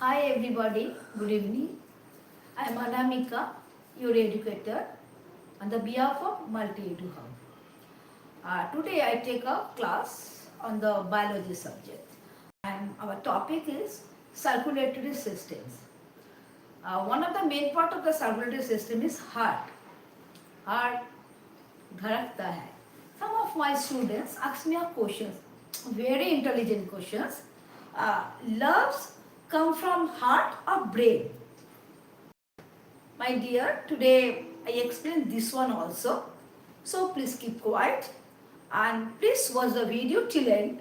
Hi everybody, good evening. I am Anamika, your educator, on the behalf of Multi-Edu Hub. Today I take a class on the biology subject and our topic is circulatory systems. One of the main part of the circulatory system is heart. Heart धड़कता है. Some of my students ask me a questions, very intelligent questions. Loves come from heart or brain? My dear, today I explain this one also. So please keep quiet and please watch the video till end.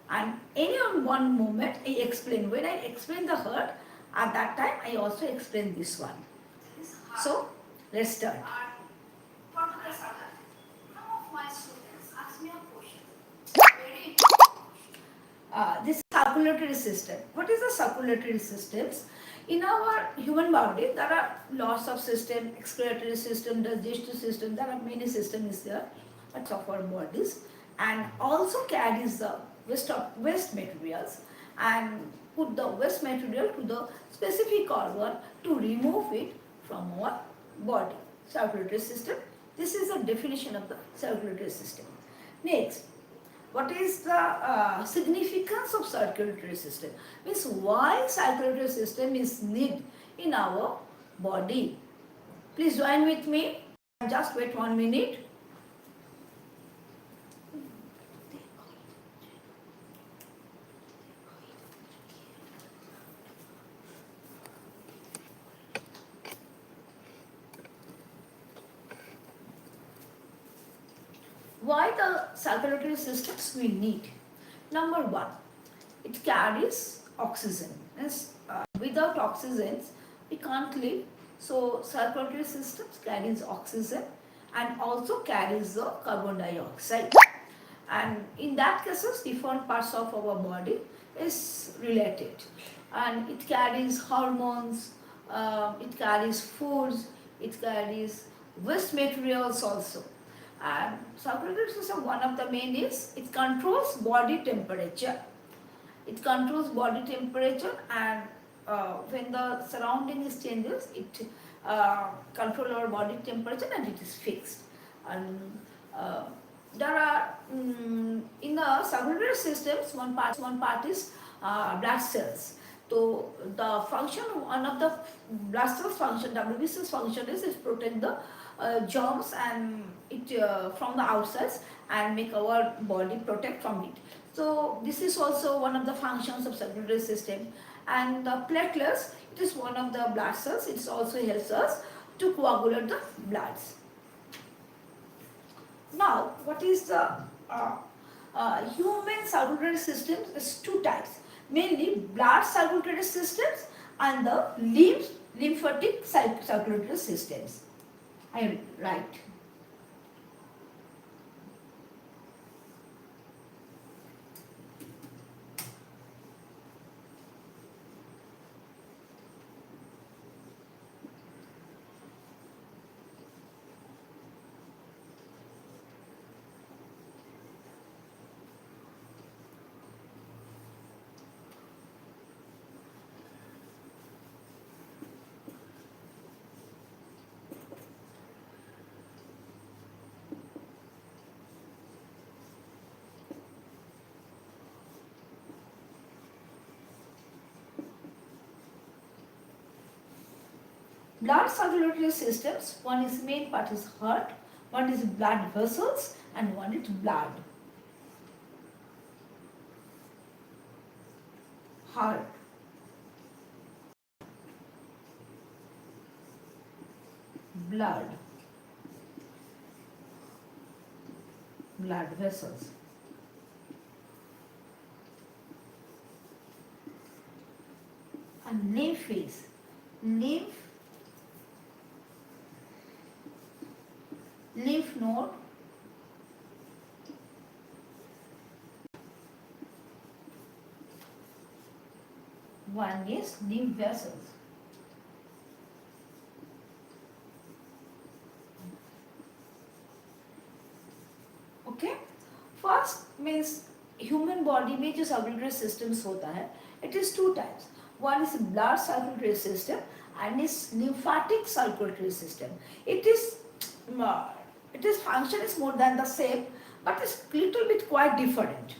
And any on one moment I explain. When I explain the heart, at that time I also explain this one. So let's start. This circulatory system. What is the circulatory systems? In our human body, there are lots of system, excretory system, digestive system. There are many systems there, parts of our bodies, and also carries the waste materials and put the waste material to the specific organ to remove it from our body. Circulatory system. This is a definition of the circulatory system. Next, what is the significance of circulatory system? Means why circulatory system is need in our body. Please join with me. Just wait 1 minute. Why the circulatory systems we need? Number one, it carries oxygen. Without oxygen, we can't live. So circulatory systems carries oxygen and also carries the carbon dioxide. And in that cases, different parts of our body is related. And it carries hormones, it carries foods, it carries waste materials also. And circulatory system, one of the main is it controls body temperature. It controls body temperature and when the surrounding is changes, it control our body temperature and it is fixed. And there are in the circulatory systems, one part is blood cells. So the function, one of the blood cells function, WBC's function is protect the germs and it from the outside and make our body protect from it. So this is also one of the functions of circulatory system. And the platelets, it is one of the blood cells. It also helps us to coagulate the bloods. Now, what is the human circulatory systems? Is two types, mainly blood circulatory systems and the lymphatic circulatory systems. I am right. Blood circulatory systems, one is main part is heart, one is blood vessels and one is blood. Heart, blood, blood vessels. And lymph is lymph node, one is lymph vessels. Okay, first means human body में जो circulatory systems होता है, it is two types. One is blood circulatory system and is lymphatic circulatory system. It is function is more than the same, but it's little bit quite different.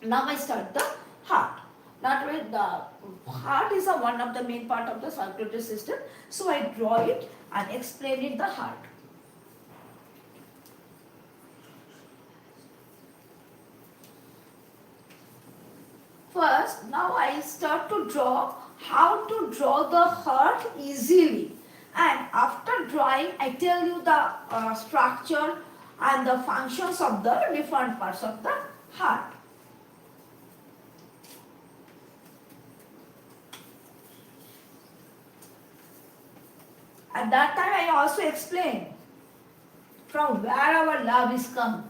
Now I start the heart. That way the heart is one of the main part of the circulatory system. So I draw it and explain it the heart. First, now I start to draw how to draw the heart easily. And after drawing, I tell you the structure and the functions of the different parts of the heart. At that time, I also explain from where our love is come.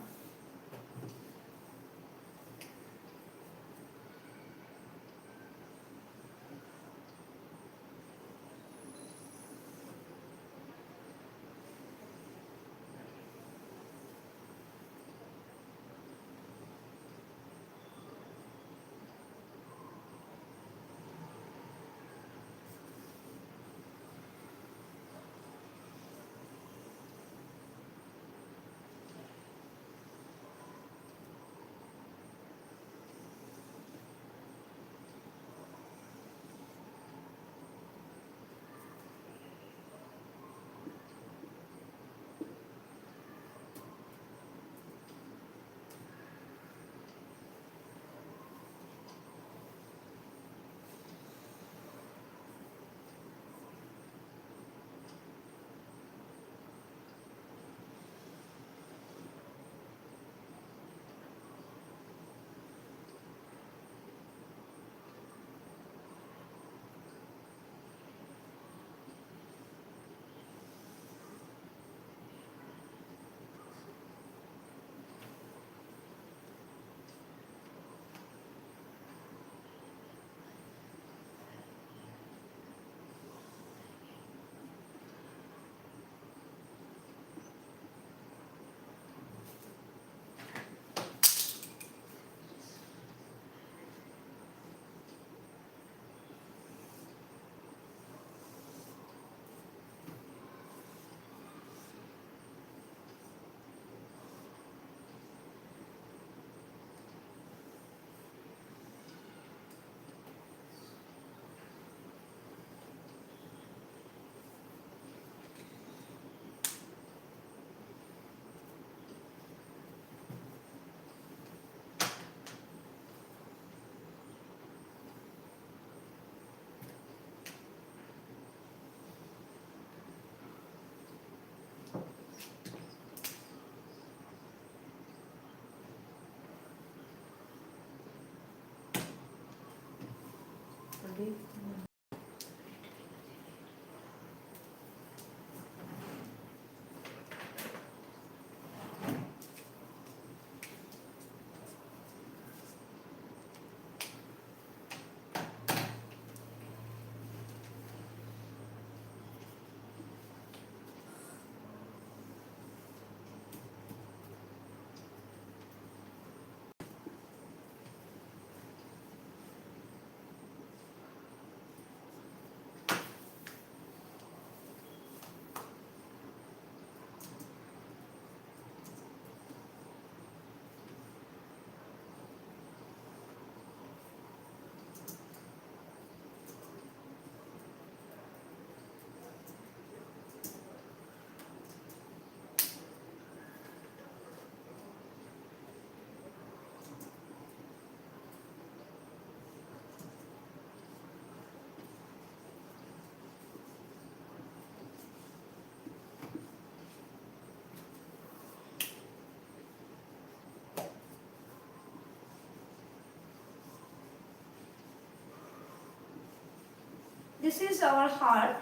This is our heart.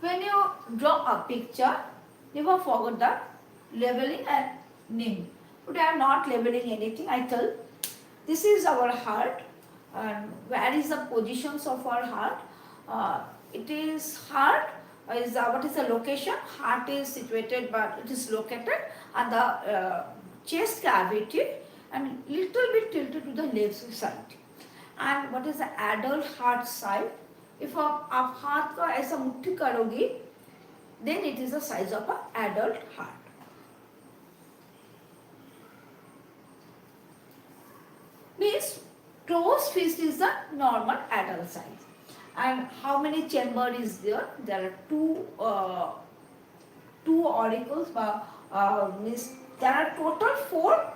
When you draw a picture, never forget the labeling and name. Today I am not labeling anything. I tell this is our heart, and where is the positions of our heart? It is heart is what is the location? Heart is situated, but it is located on the chest cavity, and little bit tilted to the left side. And what is the adult heart size? If आप हाथ का ऐसा मुट्ठी करोगी, then it is the size of an adult heart. Means closed fist is the normal adult size. And how many chamber is there? There are two auricles. Means there are total four.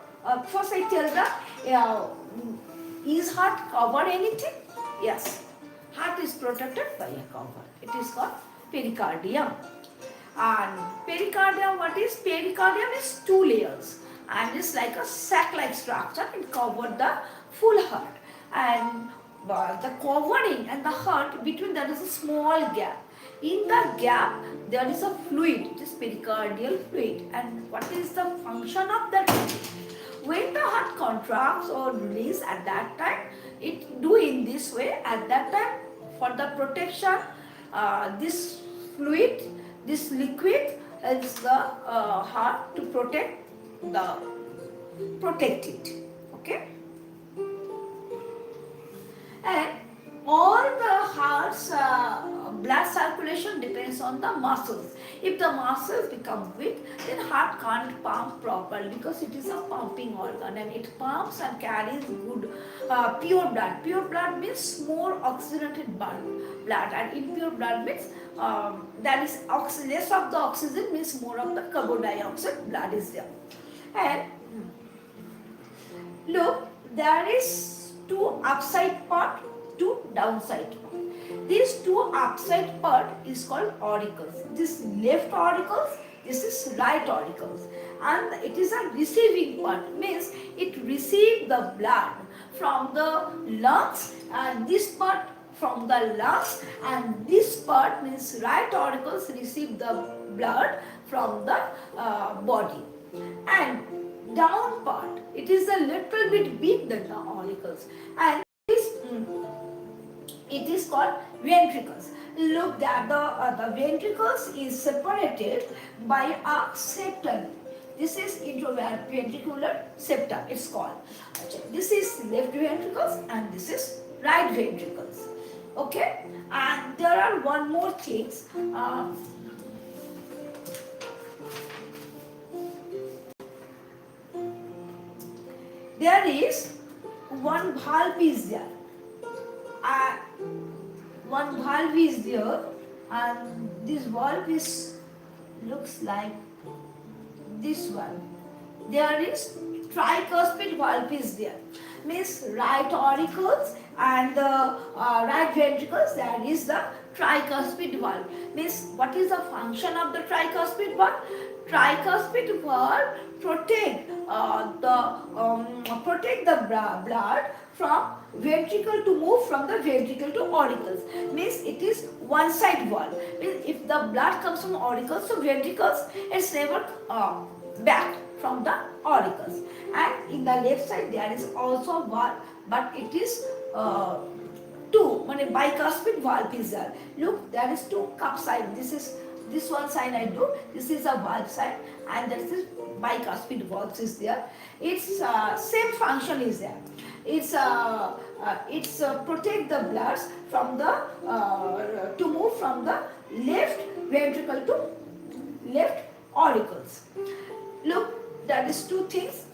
First I tell the is heart cover anything? Yes. Heart is protected by a cover. It is called pericardium. And pericardium, what is? Pericardium is two layers and it's like a sac-like structure. It covers the full heart. And the covering and the heart, between there is a small gap. In the gap, there is a fluid, it is pericardial fluid. And what is the function of that fluid? When the heart contracts or release at that time, it do in this way. At that time, for the protection, this fluid, this liquid is the heart to protect it. Okay. And all the heart's blood circulation depends on the muscles. If the muscles become weak, then heart can't pump properly because it is a pumping organ and it pumps and carries good pure blood. Pure blood means more oxygenated blood, and impure blood means that is less of the oxygen, means more of the carbon dioxide blood is there. And look, there is two upside part, two downside part. These two upside part is called auricles. This left auricles, this is right auricles. And it is a receiving part, means it receives the blood from the lungs, and this part from the lungs, and this part means right auricles receive the blood from the body. And down part, it is a little bit big than the auricles, and it is called ventricles. Look that the ventricles is separated by a septum. This is intraventricular septum, it's called. This is left ventricles and this is right ventricles. Okay, and there are one more things. There is one valve is there. One valve is there, and this valve is looks like this one. There is tricuspid valve is there. Means right auricles and the right ventricles, there is the tricuspid valve. Means what is the function of the tricuspid valve? Tricuspid valve protect the blood from ventricle to move from the ventricle to auricles. Means it is one side valve. Means if the blood comes from auricles to ventricles, it's never back from the auricles. And in the left side there is also valve, but it is two, bicuspid valve is there. Look, there is two cup side. This one side I do. This is a valve side, and this is bicuspid valve is there. Its same function is there. It's protect the blood from the to move from the left ventricle to left auricles. Look, that is two things.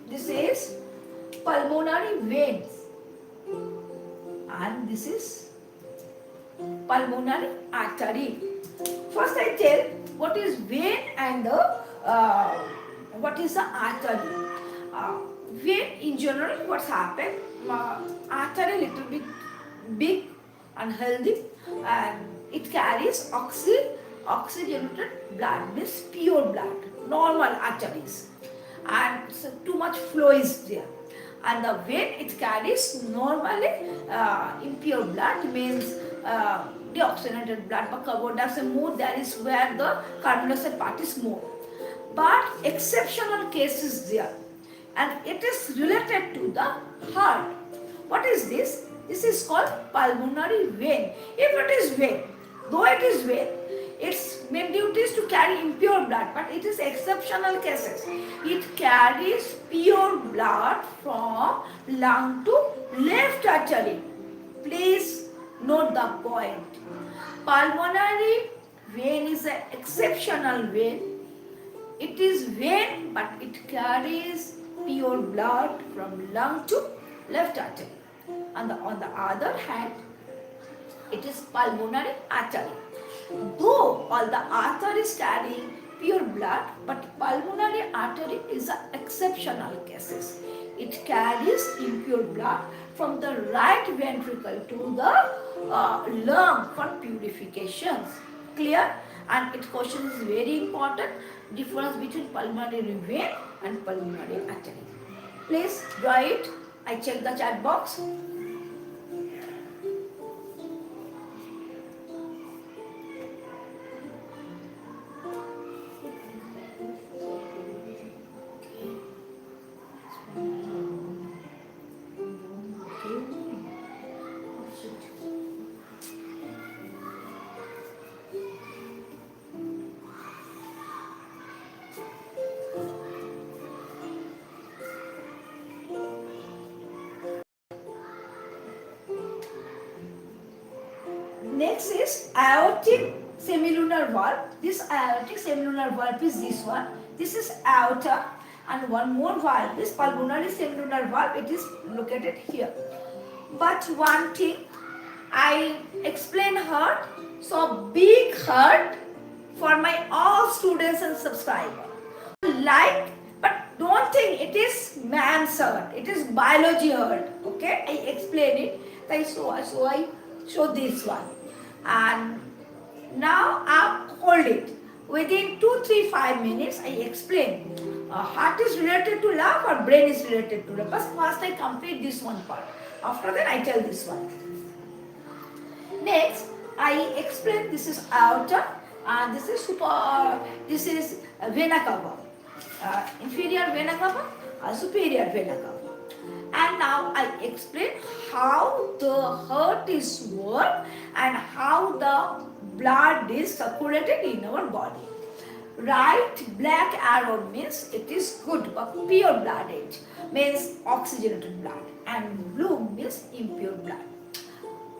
This is pulmonary veins, and this is pulmonary artery. First I tell what is vein and what is the artery. Vein in general, what's happened? Artery little bit big and healthy, and it carries oxygenated blood, means pure blood, normal arteries, and so too much flow is there. And the vein, it carries normally impure blood, means deoxygenated blood, but carbon dioxide more, that is where the carbon dioxide part is more. But exceptional case is there, and it is related to the heart. What is this? This is called pulmonary vein. If it is vein, though it is vein, its main duty is to carry impure blood, but it is exceptional cases. It carries pure blood from lung to left artery. Please note the point. Pulmonary vein is an exceptional vein. It is vein, but it carries pure blood from lung to left artery. And on the other hand, it is pulmonary artery. Though all the arteries carry pure blood, but pulmonary artery is an exceptional cases. It carries impure blood from the right ventricle to the lung for purifications. Clear? And its question is very important. Difference between pulmonary vein and pulmonary artery. Please draw it. I check the chat box. Next is aortic semilunar valve. This aortic semilunar valve is this one. This is aorta, and one more valve, this pulmonary semilunar valve. It is located here. But one thing, I explain heart. So big heart for my all students and subscribers. Like, but don't think it is man's heart. It is biology heart. Okay, I explain it. So I show this one. And now I hold it. Within 2, 3, 5 minutes, I explain. Heart is related to lung or brain is related to lung. But first I complete this one part. After that I tell this one. Next, I explain this is aorta and this is vena cava. Inferior vena cava, superior vena cava. And now I explain how the heart is work and how the blood is circulated in our body. Right black arrow means it is good, pure blood, it means oxygenated blood, and blue means impure blood.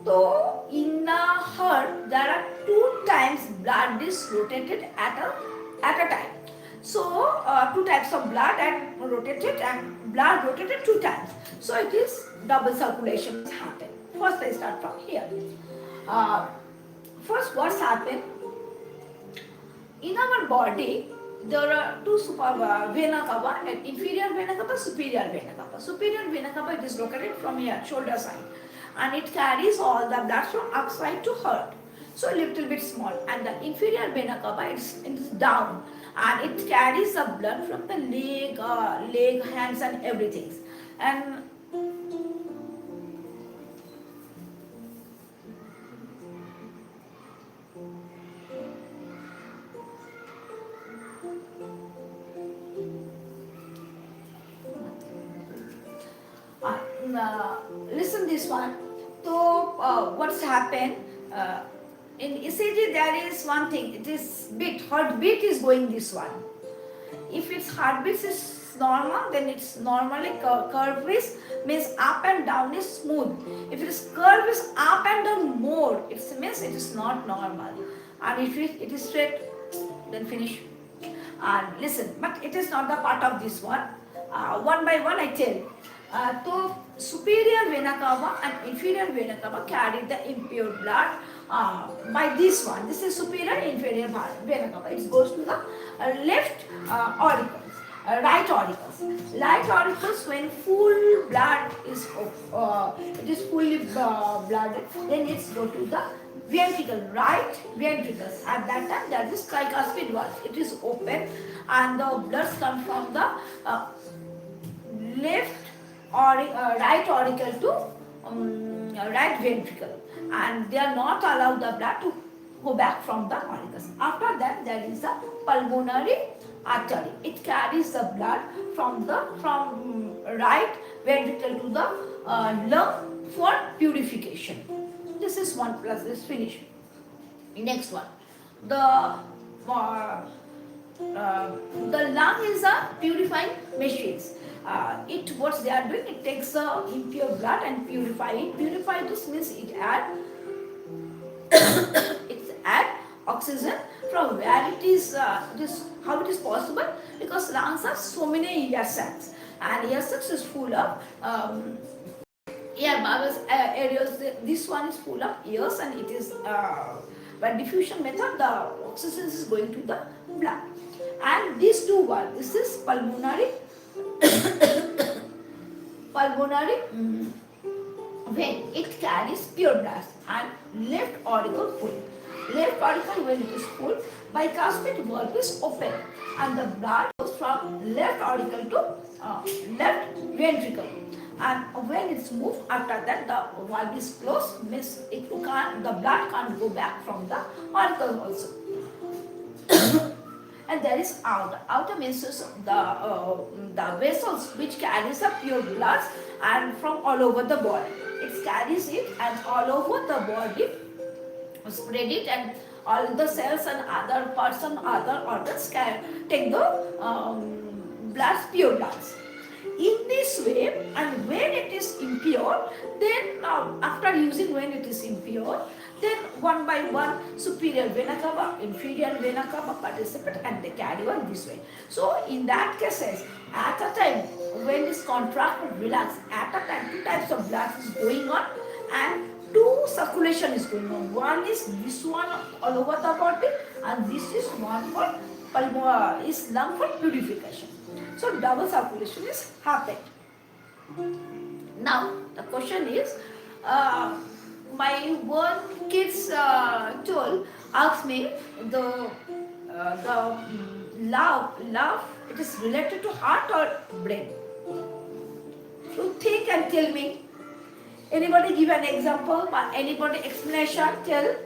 So in the heart there are 2 times blood is rotated at a time. So 2 types of blood and blood rotated 2 times. So it is double circulation happen. First I start from here. First what's happened? In our body there are 2 vena cava, and inferior vena cava, superior vena cava. Superior vena cava, it is located from here, shoulder side, and it carries all the blood from upside to heart. So a little bit small, and the inferior vena cava it's down, and it carries the blood from the leg, hands, and everything. And listen this one. So what's happened? In ECG there is one thing, it is heartbeat is going this one. If its heartbeat is normal, then it's normally curve is means up and down is smooth. If its curve is up and down more, it means it is not normal. And if it is straight, then finish. And listen, but it is not the part of this one. One by one I tell. So superior vena cava and inferior vena cava carry the impure blood by this one. This is superior, inferior vena cava. It goes to the left auricles, right auricles. Right auricles, when full blood is it is fully blooded, then it's go to the ventricle, right ventricles. At that time there is tricuspid valve. It is open and the blood comes from the left right auricle to right ventricle, and they are not allowed the blood to go back from the auricles. After that there is the pulmonary artery. It carries the blood from right ventricle to the lung for purification. This is one plus this finish. Next one, the the lung is a purifying machine. What they are doing, it takes the impure blood and purify it. Purify this means it add oxygen from where it is. How it is possible? Because lungs have so many air sacs, and air sacs is full of air bubbles areas. This one is full of airs, and it is by diffusion method the oxygen is going to the blood. And these two one, this is pulmonary vein. It carries pure blood, and left auricle full. Left auricle, when it is full, bicuspid valve is open, and the blood goes from left auricle to left ventricle. And when it's moved, after that the valve is closed, means the blood can't go back from the auricle also. And there is outer means the vessels which carries the pure blood and from all over the body. It carries it and all over the body, spread it, and all the cells and other parts and other organs can take the pure blood. In this way, and when it is impure, then after using when it is impure, then one by one superior vena cava, inferior vena cava participate, and they carry on this way. So in that cases, at a time when this contract and relax, at a time two types of blood is going on and two circulation is going on. One is this one all over the body, and this is one for is lung for purification. So double circulation is happened. Now the question is, my one kids asked me the love it is related to heart or brain. You think and tell me. Anybody give an example? Anybody explanation? Tell.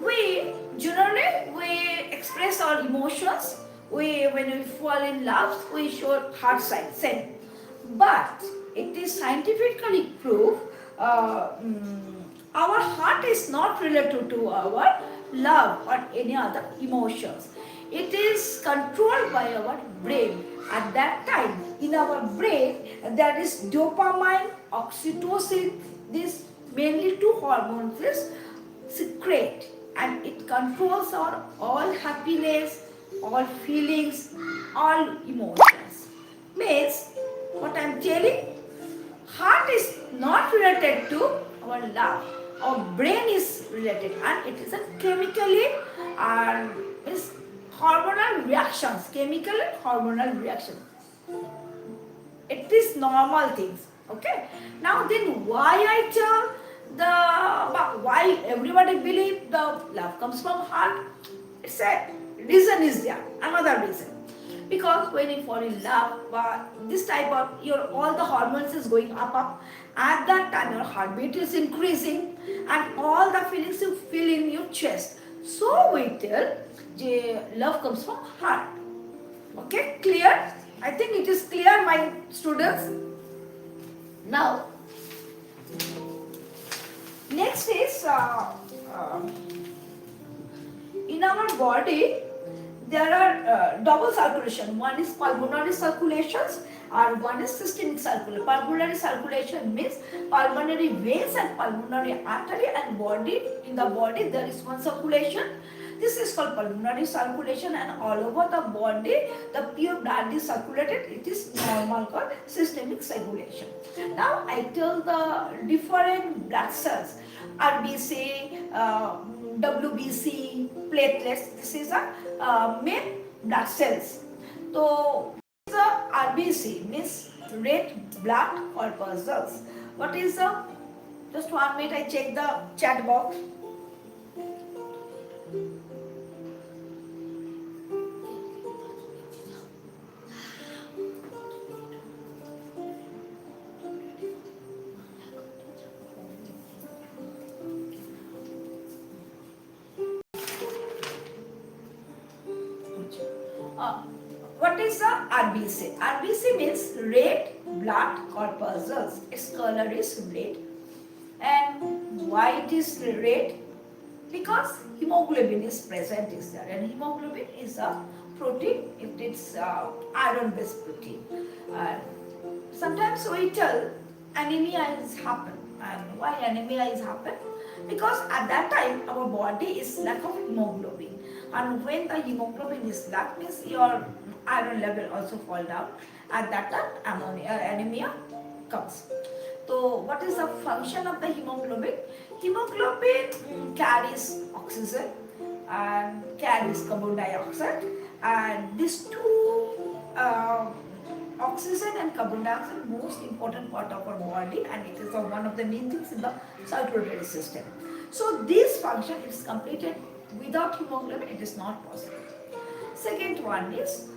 We generally express our emotions. When we fall in love, we show heart sign. But it is scientifically proved our heart is not related to our love or any other emotions. It is controlled by our brain. At that time, in our brain, there is dopamine, oxytocin. These mainly two hormones is secrete, and it controls our all happiness, all feelings, all emotions. Means what I am telling, heart is not related to our love. Our brain is related, and it is a chemically is hormonal reactions, chemical and hormonal reactions. It is normal things. Okay. Now then, why I tell why everybody believe the love comes from heart? It's a reason is there. Another reason. Because when you fall in love, this type of all the hormones is going up. At that time, your heartbeat is increasing, and all the feelings you feel in your chest. So we tell love comes from heart. Okay, clear? I think it is clear, my students. Now, next is in our body. There are double circulation. One is pulmonary circulations and one is systemic circulation. Pulmonary circulation means pulmonary veins and pulmonary artery and body. In the body there is one circulation. This is called pulmonary circulation, and all over the body the pure blood is circulated. It is normal called systemic circulation. Now I tell the different blood cells, RBC, WBC, platelets. This is a main blood cells. So the RBC means red blood corpuscles. What is the? Just 1 minute. I check the chat box. What is the RBC? RBC means red blood corpuscles. Its color is red. And Why it is red? Because hemoglobin is present is there, and hemoglobin is a protein. It's iron based protein. Sometimes we tell anemia is happen, and why anemia is happen? Because at that time our body is lack of hemoglobin, and when the hemoglobin is lack means your iron level also fall down. At that time anemia comes. So what is the function of the hemoglobin? Hemoglobin carries oxygen and carries carbon dioxide, and these two oxygen and carbon dioxide most important part of our body, and it is one of the main things in the circulatory system. So this function is completed without hemoglobin, it is not possible. Second one is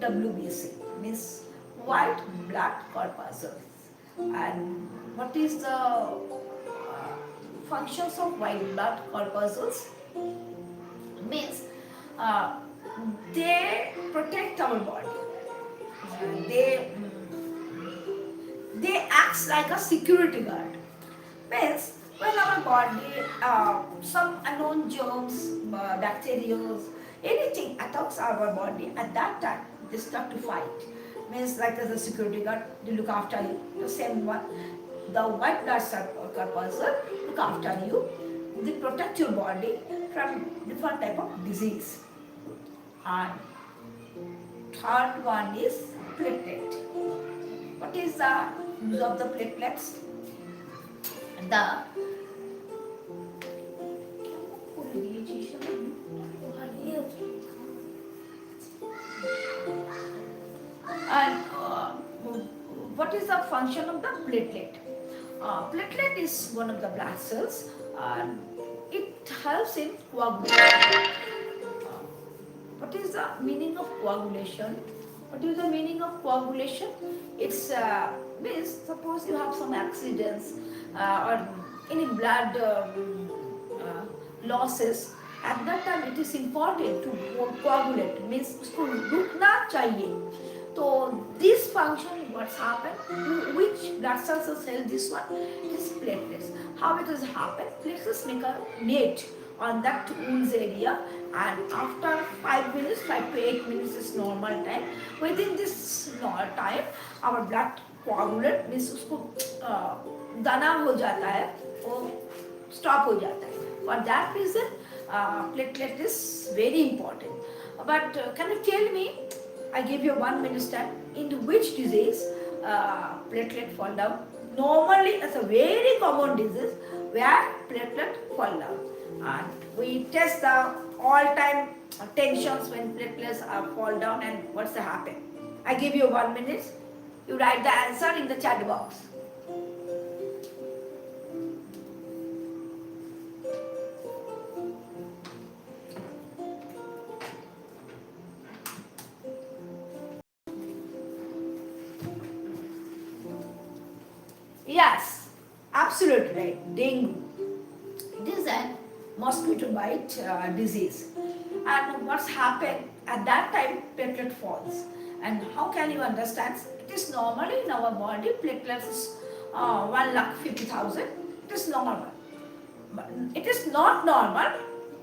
WBC, means white blood corpuscles. And what is the functions of white blood corpuscles? Means they protect our body. They acts like a security guard. Means when our body some unknown germs, bacteria, anything attacks our body, at that time they start to fight. Means like as a security guard, they look after you. The same one, the white blood corpuscle look after you. They protect your body from different type of disease. And third one is platelet. What is the use of the platelets? The and what is the function of the platelet? Platelet is one of the blood cells, and it helps in coagulation. What is the meaning of coagulation? What is the meaning of coagulation? It's means suppose you have some accidents or any blood losses. At that time, it is important to coagulate. Means उसको रुकना चाहिए. So this function, what's happened? Which blood cells cell this one? It is platelets. How it has happened? Platelets make a net on that wounds area, and after 5 minutes, 5 to 8 minutes is normal time. Within this time, our blood coagulate means उसको दाना हो जाता है, वो stop हो जाता है. For that reason, platelet is very important. But can you tell me? I give you 1 minute time. In which disease platelet fall down? Normally, it's a very common disease where platelet fall down. And we test the all-time tensions when platelets fall down, and what's the happen. I give you 1 minute. You write the answer in the chat box. Yes, absolutely right. Dengue. It is a mosquito bite disease. And what's happened at that time, platelet falls. And how can you understand? It is normally in our body, platelets is 1,50,000. It is normal. But it is not normal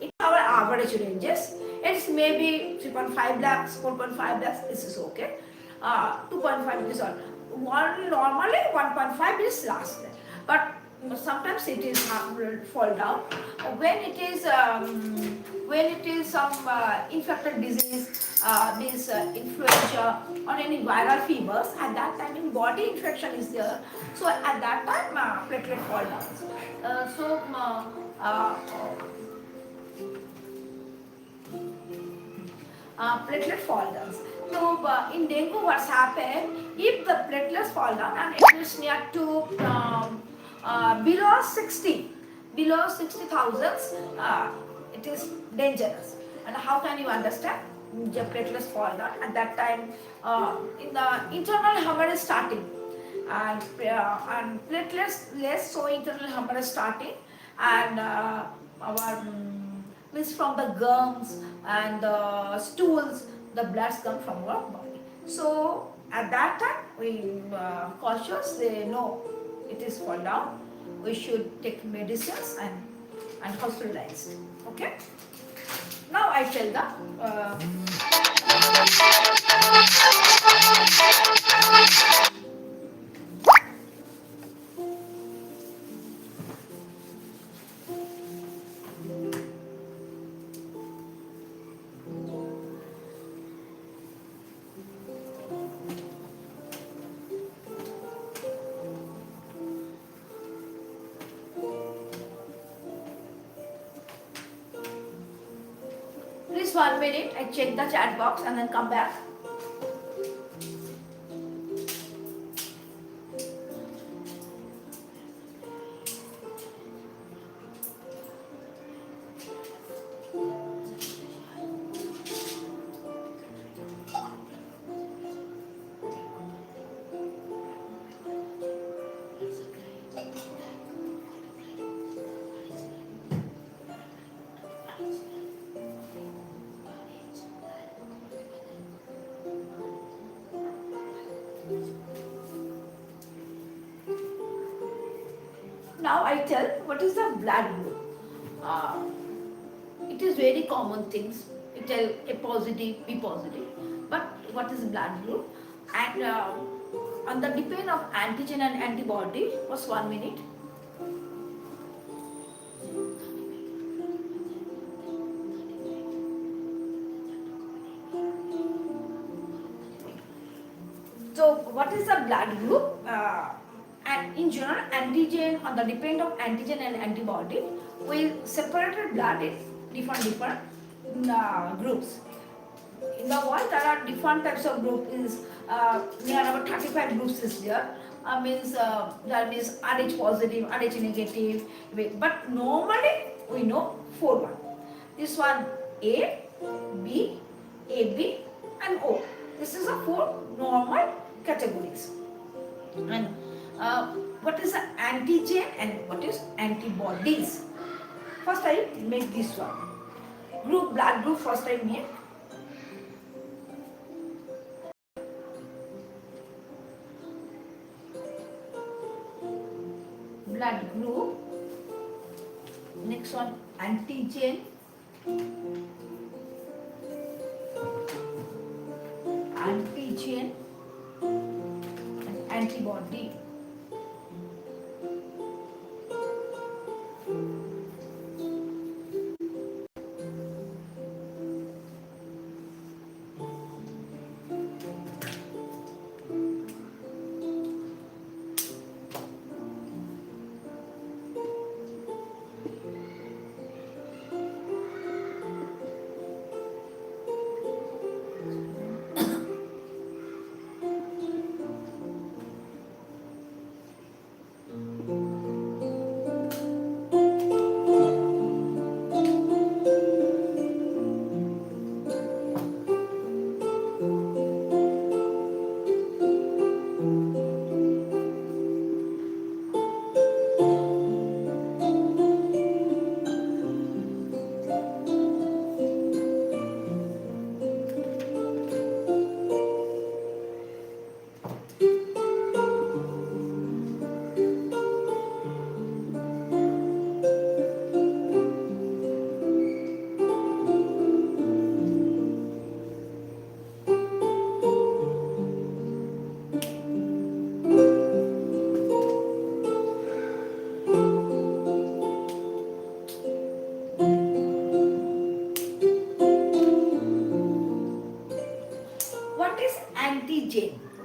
in our average ranges. It's maybe 3.5 lakhs, 4.5 lakhs, this is okay. 2.5 is all. Normally 1.5 is last, but sometimes it is fall down. When it is some infected disease, means influenza or any viral fevers, at that time in body infection is there. So at that time platelet fall down. Platelet fall down. So in dengue, what's happened? If the platelets fall down and it is near to below 60,000, it is dangerous. And how can you understand? The platelets fall down at that time. In the internal hemorrhage starting, and platelets less, so internal hemorrhage starting, and our means from the gums and the stools, the bloods come from our body. So at that time we cautious, they know it is fall down. we should take medicines and hospitalized. Okay. Now I tell the please 1 minute. I check the chat box and then come back. Now I tell what is the blood group. Uh, it is very common things. It tell A positive, B positive. But what is blood group? And on the depend of antigen and antibody, was 1 minute. So what is the blood group? And in general, antigen on the depend of antigen and antibody, we separated blood in different groups. In the world, there are different types of groups. Is near about 35 groups is there. There is Rh positive, Rh negative. But normally we know 4 1. This one A, B, AB, and O. This is a 4 normal categories. And what is the antigen and what is antibodies? First I make this one. Blood group first I make. Blood group. Next one antigen. Antigen and antibody.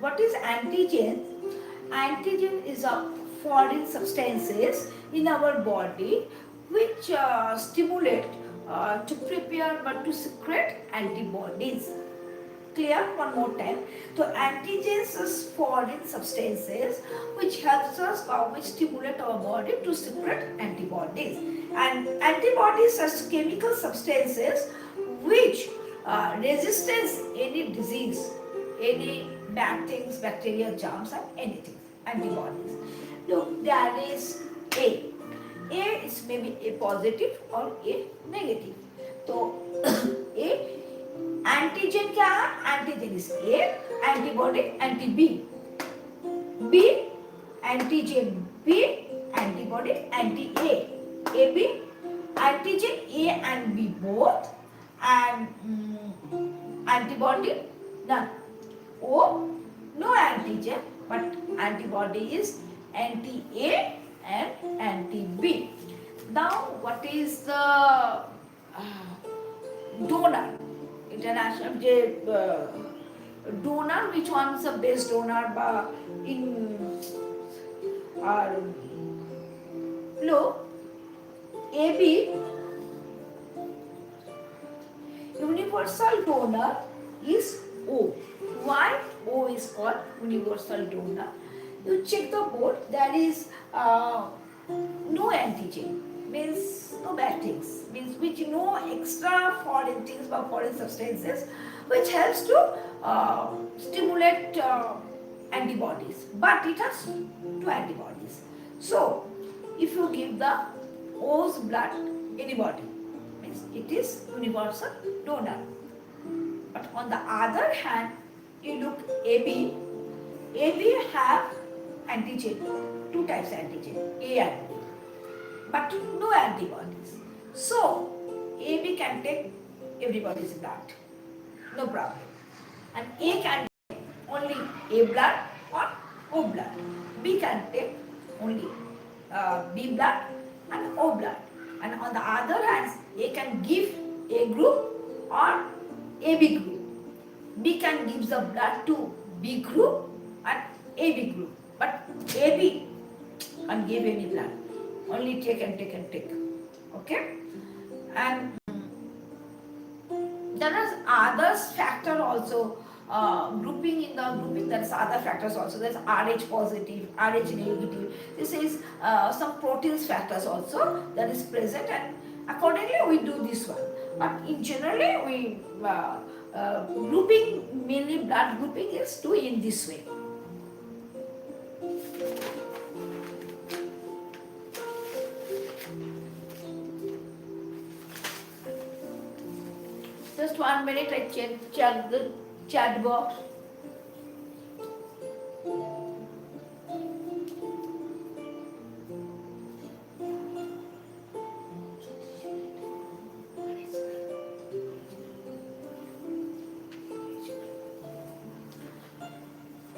What is antigen? Antigen is a foreign substances in our body which stimulate to prepare but to secrete antibodies. Clear? One more time. So antigens is foreign substances which helps us which stimulate our body to secrete antibodies. And antibodies are chemical substances which resistance any disease, any bad things, bacteria, germs, and anything. Antibodies. Look, there is A. A is maybe A positive or A negative. So A antigen क्या है? Antigen is A, antibody anti B. B antigen B, antibody antibody anti-A. AB, antigen A and B both, and antibody none. O, no antigen, but antibody is anti-A and anti-B. Now, what is the donor? International donor, which one is the best donor in our look? AB, universal donor is O. Why O is called universal donor? You check the board, there is no antigen, means no bad things, means which no extra foreign things or foreign substances which helps to stimulate antibodies, but it has two antibodies. So if you give the O's blood anybody, means it is universal donor. But on the other hand, you look AB have antigen, two types of antigen, A and B, but no antibodies. So AB can take everybody's blood, no problem. And A can take only A blood or O blood. B can take only B blood and O blood. And on the other hand, A can give A group or AB group. B can give the blood to B group and AB group. But AB can't give any blood. Only take and take and take. Okay? And there is others factor also. Grouping in the grouping, there is other factors also. There is Rh positive, Rh negative. This is some proteins factors also that is present, and accordingly we do this one. But in generally we grouping, mainly blood grouping is do in this way. Just 1 minute, I check the chat box.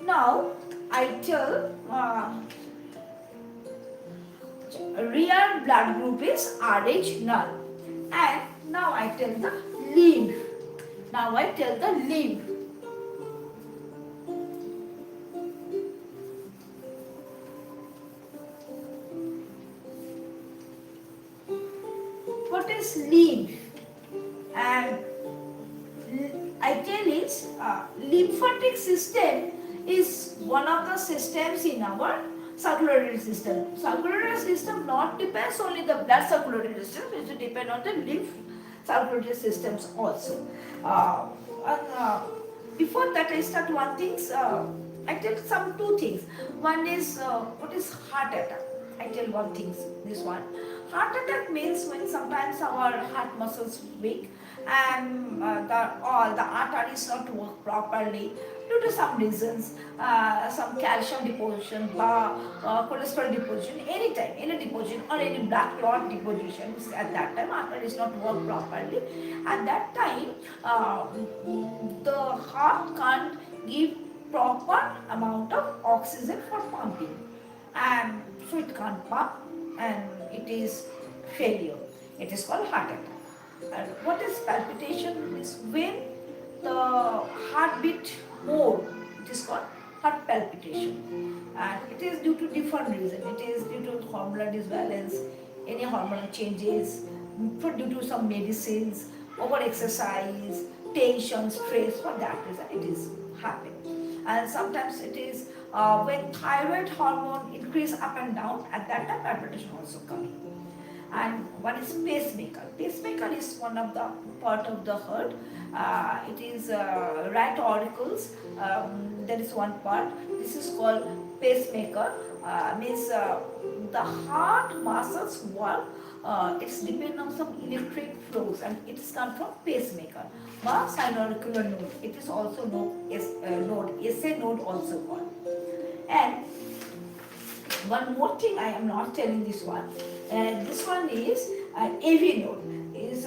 Now I tell real blood group is Rh null, and now I tell the lymph. Now I tell the lymph. What is lymph? And I tell is lymphatic system is one of the systems in our circulatory system. Circulatory system not depends only the blood circulatory system, it depends on the lymph circulatory systems also. Before that I start one things, I tell some two things. One is what is heart attack. I tell one thing, this one. Heart attack means when sometimes our heart muscles weak and the arteries not work properly due to some reasons, some calcium deposition, cholesterol deposition, anytime, any deposition or any blood clot deposition, at that time arteries not work properly. At that time, the heart can't give proper amount of oxygen for pumping, and so it can't pump and it is failure. It is called heart attack. And what is palpitation is when the heartbeat more, it is called heart palpitation, and it is due to different reasons. It is due to hormonal disbalance, any hormonal changes, due to some medicines, over exercise, tension, stress. For that reason it is happening. And sometimes it is when thyroid hormone increase up and down, at that time palpitation also coming. And one is pacemaker. Pacemaker is one of the part of the heart. It is right auricles. There is one part. This is called pacemaker. Means the heart muscles work. It's depend on some electric flows, and it is come from pacemaker. Synoauricular node. It is also known as node. SA node also called. And one more thing I am not telling this one. This one is AV node. Is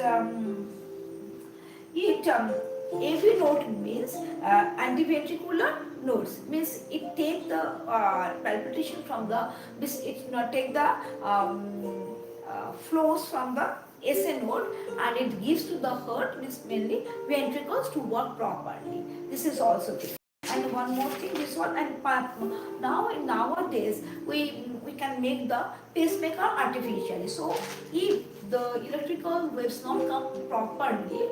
it AV node means antiventricular nodes, means it take the palpitation from the it not take the flows from the SA node and it gives to the heart, means mainly ventricles to work properly. This is also true. And one more thing, this one, and nowadays we can make the pacemaker artificially. So if the electrical waves not come properly,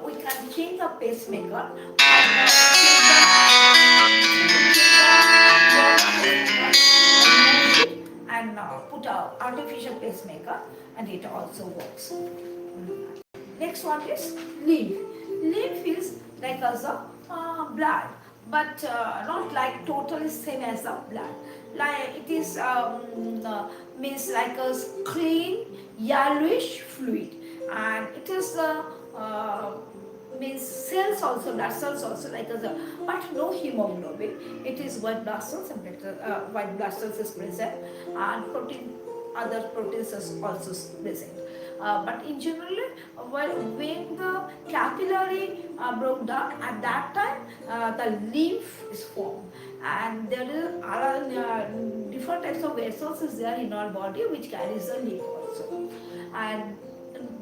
we can change the pacemaker and put a artificial pacemaker, and it also works. Next one is lymph. Lymph is like as a blood, but not like totally same as the blood. Like it is means like a clean yellowish fluid, and it is means cells also, blood cells also like as a, but no hemoglobin. It is white blood cells and white blood cells is present, and protein, other proteins is also present. But in general, when the capillary broke down, at that time the lymph is formed, and there are different types of vessels is there in our body which carries the lymph also. And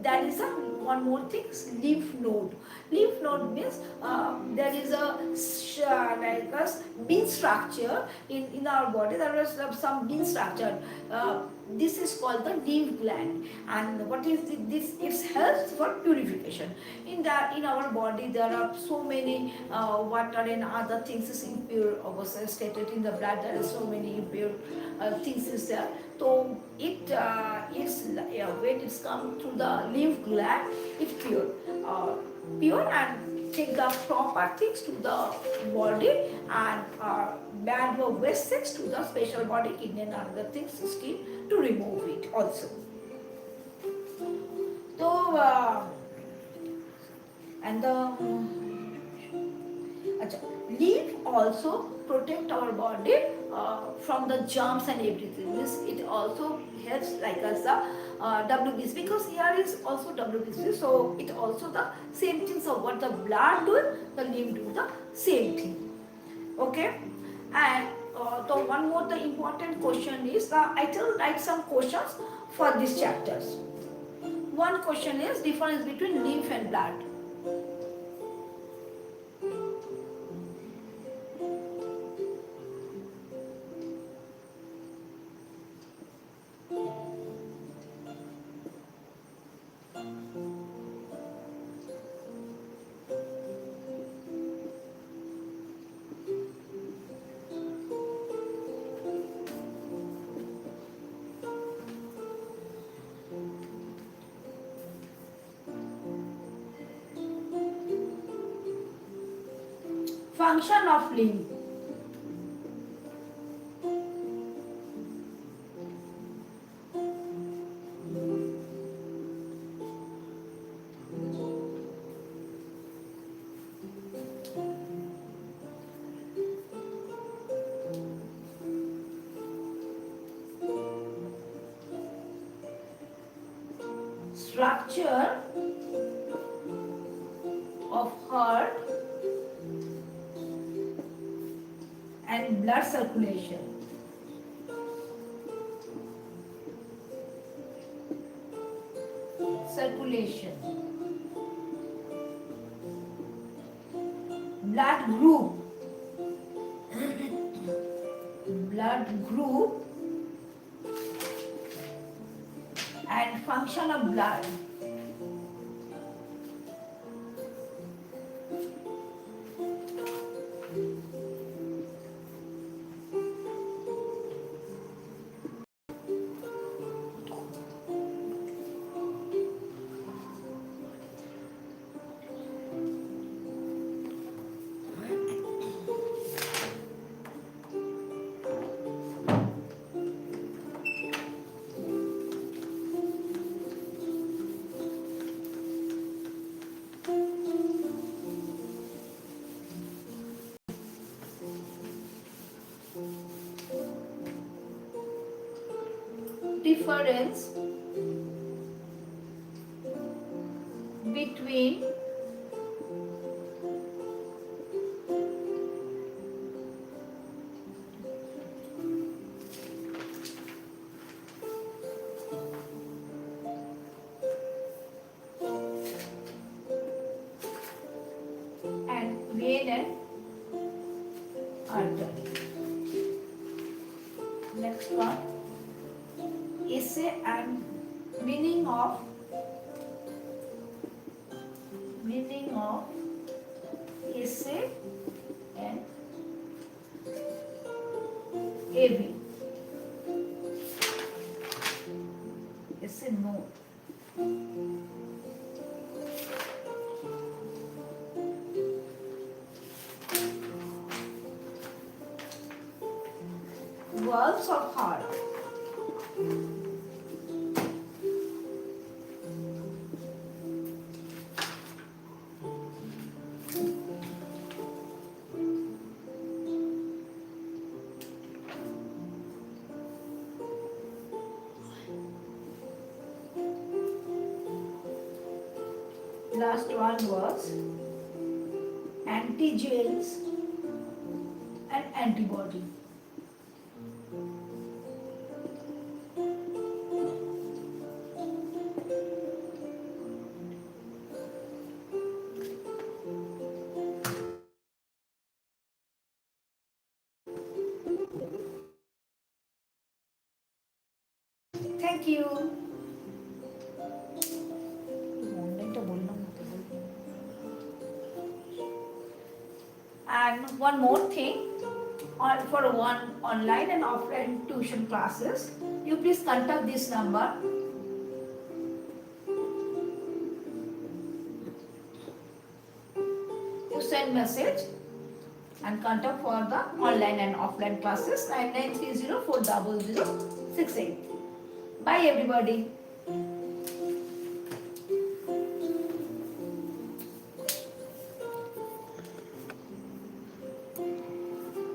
that is one more thing, lymph node. Lymph node means there is a like a bean structure in our body. There is some bean structure. This is called the lymph gland, and what is this? It helps for purification. In our body there are so many water and other things is impure. Also stated in the blood there are so many impure things is there. So it is when it's come to the lymph gland, it's pure, and take the proper things to the body, and bad waste things to the special body, kidney and other things, skin, to remove it also. So and the lymph also protect our body from the germs and everything. It also helps like us the WBC, because here is also WBC, so it also the same thing. So what the blood do, the lymph do the same thing. Okay, and so one more the important question is I will write some questions for these chapters. One question is difference between lymph and blood. Function of lymph. Structure of heart and blood circulation. Circulation. Blood group. Blood group and function of blood. difference between and vein and artery. Next one, essay and meaning of essay and AV. Essay note. Valves of heart. Last one was antigens and antibody. Thank you. And one more thing, for one online and offline tuition classes, you please contact this number. You send message and contact for the online and offline classes 9930 400 68. Bye everybody.